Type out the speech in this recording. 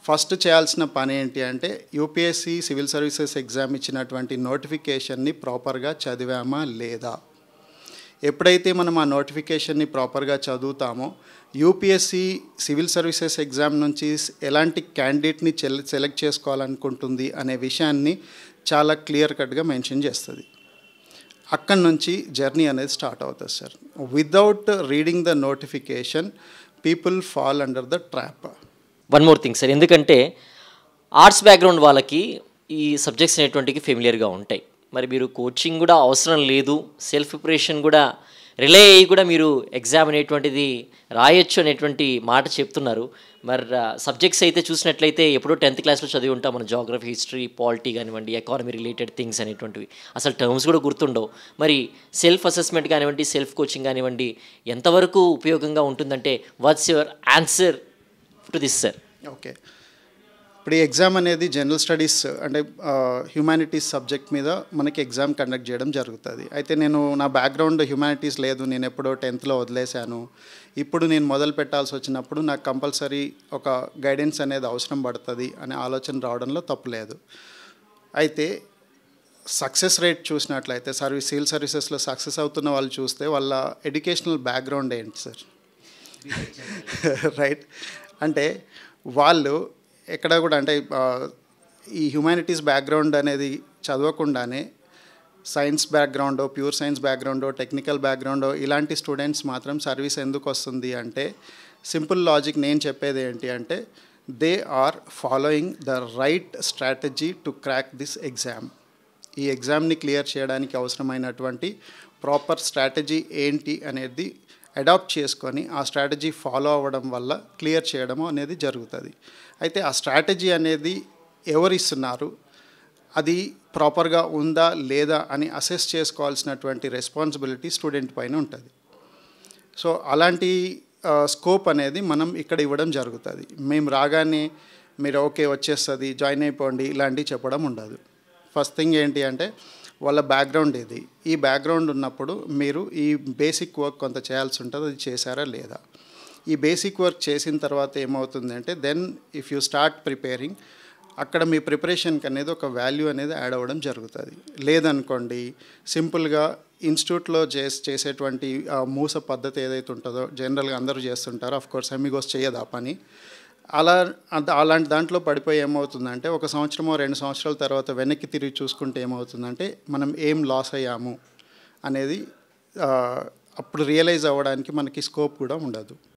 First చేయాల్సిన పని ఏంటి అంటే యూపీఎస్సీ సివిల్ సర్వీసెస్ ఎగ్జామ్ ఇచ్చినటువంటి నోటిఫికేషన్ని ప్రాపర్గా చదివామా లేదా. ఎప్పుడైతే మనం ఆ నోటిఫికేషన్ని ప్రాపర్గా చదువుతామో యూపీఎస్సీ సివిల్ సర్వీసెస్ ఎగ్జామ్ నుంచి ఎలాంటి క్యాండిడేట్ని సెలెక్ట్ చేసుకోవాలనుకుంటుంది అనే విషయాన్ని చాలా క్లియర్ కట్గా మెన్షన్ చేస్తుంది. అక్కడి నుంచి జర్నీ అనేది స్టార్ట్ అవుతుంది sir. Without reading the notification people fall under the trap. One more thing sir, ఎందుకంటే ఆర్ట్స్ బ్యాక్గ్రౌండ్ వాళ్ళకి ఈ సబ్జెక్ట్స్ అనేటువంటివి ఫెమిలియర్గా ఉంటాయి. మరి మీరు కోచింగ్ కూడా అవసరం లేదు, సెల్ఫ్ ప్రిపరేషన్ కూడా రిలే అయ్యి కూడా మీరు ఎగ్జామ్ అనేటువంటిది రాయొచ్చు అనేటువంటి మాట చెప్తున్నారు. మరి సబ్జెక్ట్స్ అయితే చూసినట్లయితే ఎప్పుడో 10th క్లాస్లో చదివి ఉంటాం మన జాగ్రఫీ, హిస్టరీ, పాలిటీ కానివ్వండి, ఎకానమీ రిలేటెడ్ థింగ్స్ అనేటువంటివి. అసలు టర్మ్స్ కూడా గుర్తుండవు. మరి సెల్ఫ్ అసెస్మెంట్ కానివ్వండి, సెల్ఫ్ కోచింగ్ కానివ్వండి ఎంతవరకు ఉపయోగంగా ఉంటుందంటే what's your answer to this sir? Okay, ఇప్పుడు ఈ ఎగ్జామ్ అనేది జనరల్ స్టడీస్ అంటే హ్యుమానిటీస్ సబ్జెక్ట్ మీద మనకి ఎగ్జామ్ కండక్ట్ చేయడం జరుగుతుంది. అయితే నా బ్యాక్గ్రౌండ్ హ్యుమానిటీస్ లేదు, నేను ఎప్పుడో 10th వదిలేశాను. ఇప్పుడు నేను మొదలు పెట్టాల్సి వచ్చినప్పుడు నాకు కంపల్సరీ ఒక గైడెన్స్ అనేది అవసరం పడుతుంది అనే ఆలోచన రావడంలో తప్పు లేదు. అయితే సక్సెస్ రేట్ చూసినట్లయితే సివిల్ సర్వీసెస్లో సక్సెస్ అవుతున్న వాళ్ళు చూస్తే వాళ్ళ ఎడ్యుకేషనల్ బ్యాక్గ్రౌండ్ ఏంటి సార్? రైట్, అంటే వాళ్ళు ఎక్కడ కూడా అంటే ఈ హ్యుమానిటీస్ బ్యాక్గ్రౌండ్ అనేది చదవకుండానే సైన్స్ బ్యాక్గ్రౌండో, ప్యూర్ సైన్స్ బ్యాక్గ్రౌండో, టెక్నికల్ బ్యాక్గ్రౌండో ఇలాంటి స్టూడెంట్స్ మాత్రం సర్వీస్ ఎందుకు వస్తుంది అంటే సింపుల్ లాజిక్ నేను చెప్పేది ఏంటి అంటే they are following the right strategy to crack this exam. ఈ ఎగ్జామ్ని క్లియర్ చేయడానికి అవసరమైనటువంటి ప్రాపర్ స్ట్రాటజీ ఏంటి అనేది అడాప్ట్ చేసుకొని ఆ స్ట్రాటజీ ఫాలో అవ్వడం వల్ల క్లియర్ చేయడం అనేది జరుగుతుంది. అయితే ఆ స్ట్రాటజీ అనేది ఎవరు ఇస్తున్నారు, అది ప్రాపర్గా ఉందా లేదా అని అసెస్ చేసుకోవాల్సినటువంటి రెస్పాన్సిబిలిటీ స్టూడెంట్ పైన ఉంటుంది. సో అలాంటి స్కోప్ అనేది మనం ఇక్కడ ఇవ్వడం జరుగుతుంది. మేము రాగానే మీరు ఓకే వచ్చేస్తుంది జాయిన్ అయిపోండి ఇలాంటివి చెప్పడం ఉండదు. ఫస్ట్ థింగ్ ఏంటి అంటే వాళ్ళ బ్యాక్గ్రౌండ్ ఇది, ఈ బ్యాక్గ్రౌండ్ ఉన్నప్పుడు మీరు ఈ బేసిక్ వర్క్ కొంత చేయాల్సి ఉంటుంది, అది చేశారా లేదా. ఈ బేసిక్ వర్క్ చేసిన తర్వాత ఏమవుతుందంటే then if you start preparing అక్కడ మీ ప్రిపరేషన్కి అనేది ఒక వాల్యూ అనేది యాడ్ అవ్వడం జరుగుతుంది. లేదనుకోండి సింపుల్గా ఇన్స్టిట్యూట్లో చేసేటువంటి మూస పద్ధతి ఏదైతే ఉంటుందో జనరల్గా అందరూ చేస్తుంటారో, ఆఫ్కోర్స్ అమిగోస్ చేయదు ఆ పని. అలాంటి దాంట్లో పడిపోయి ఏమవుతుందంటే 1 సంవత్సరమో 2 సంవత్సరాల తర్వాత వెనక్కి తిరిగి చూసుకుంటే ఏమవుతుందంటే మనం ఏం లాస్ అయ్యాము అనేది అప్పుడు రియలైజ్ అవ్వడానికి మనకి స్కోప్ కూడా ఉండదు.